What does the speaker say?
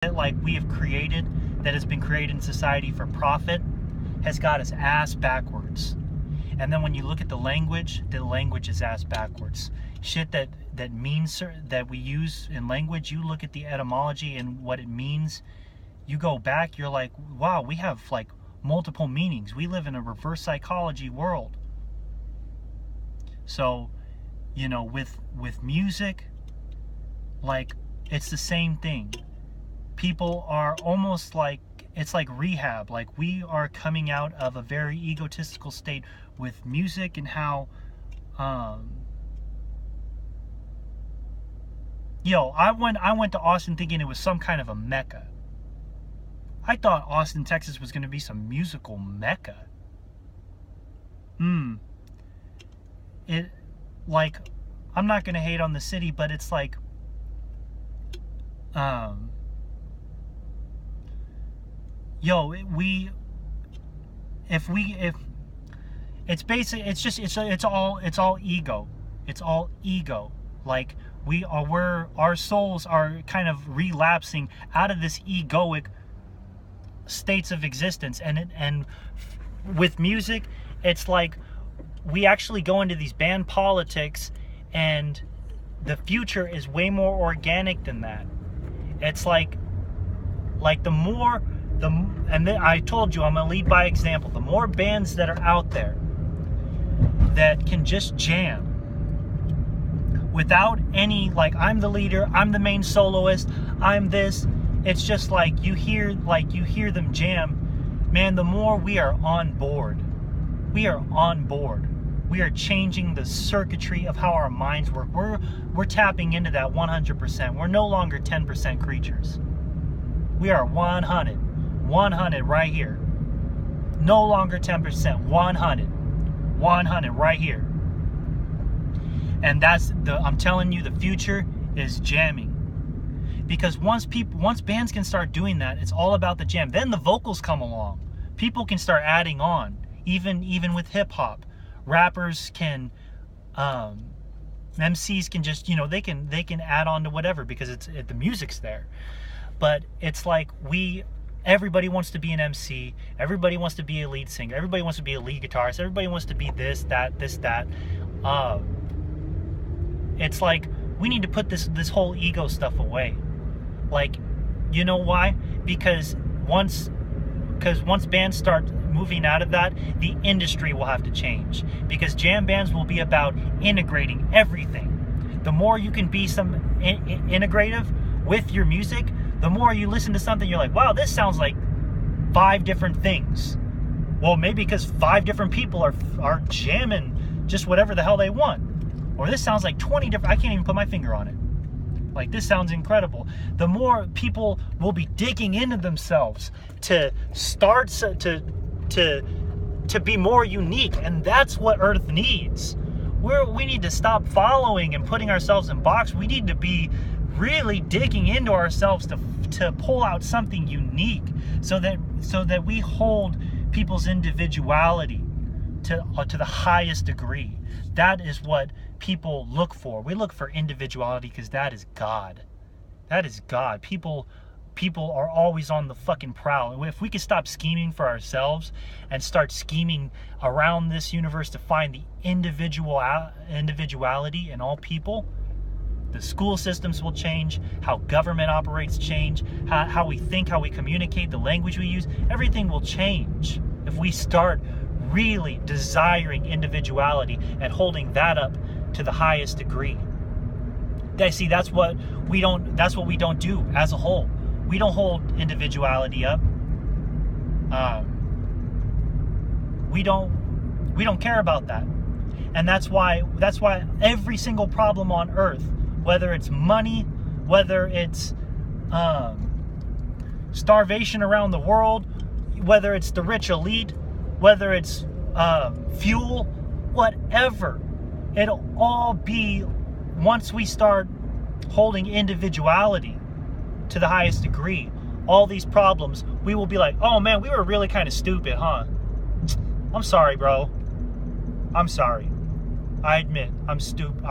that like we have created, that has been created in society for profit, has got us ass backwards. And then when you look at the language is ass backwards. Shit that means, that we use in language, you look at the etymology and what it means, you go back, you're like, wow, we have like multiple meanings. We live in a reverse psychology world. So, you know, with music, like, it's the same thing. People are almost like, it's like rehab. Like, we are coming out of a very egotistical state with music, and how I went to Austin thinking it was some kind of a mecca. I thought Austin, Texas was going to be some musical mecca. It, like, I'm not going to hate on the city, but it's like, it's basic, it's all ego. It's all ego. Like, our souls are kind of relapsing out of this egoic states of existence, and with music, it's like we actually go into these band politics, and the future is way more organic than that. It's like and then I told you I'm gonna lead by example. The more bands that are out there that can just jam without any, like, I'm the leader, I'm the main soloist, I'm this. It's just like you hear them jam, man, the more we are on board. We are on board. We are changing the circuitry of how our minds work. We're tapping into that 100%. We're no longer 10% creatures. We are 100 right here. No longer 10%, 100 right here. And I'm telling you, the future is jamming. Because once bands can start doing that, it's all about the jam. Then the vocals come along. People can start adding on, even with hip hop. Rappers can, MCs can just, they can add on to whatever, because the music's there. But it's like everybody wants to be an MC. Everybody wants to be a lead singer. Everybody wants to be a lead guitarist. Everybody wants to be this, that. It's like we need to put this whole ego stuff away. Like, you know why? Because once bands start moving out of that, the industry will have to change. Because jam bands will be about integrating everything. The more you can be some integrative with your music, the more you listen to something, you're like, wow, this sounds like 5 different things. Well, maybe because 5 different people are jamming just whatever the hell they want. Or this sounds like 20 different, I can't even put my finger on it. Like, this sounds incredible. The more people will be digging into themselves to start to be more unique. And that's what Earth needs. We need to stop following and putting ourselves in boxes. We need to be really digging into ourselves to pull out something unique, so that we hold people's individuality to the highest degree. That is what people look for. We look for individuality because that is God. That is God. People are always on the fucking prowl. If we could stop scheming for ourselves and start scheming around this universe to find the individuality in all people, the school systems will change, how government operates change, how we think, how we communicate, the language we use, everything will change if we start really desiring individuality and holding that up to the highest degree. See, that's what we don't do as a whole. We don't hold individuality up. We don't care about that. And that's why every single problem on Earth, whether it's money, whether it's starvation around the world, whether it's the rich elite, whether it's fuel, whatever, it'll all be, once we start holding individuality to the highest degree, all these problems, we will be like, oh man, we were really kind of stupid, huh? I'm sorry, bro. I'm sorry. I admit, I'm stupid.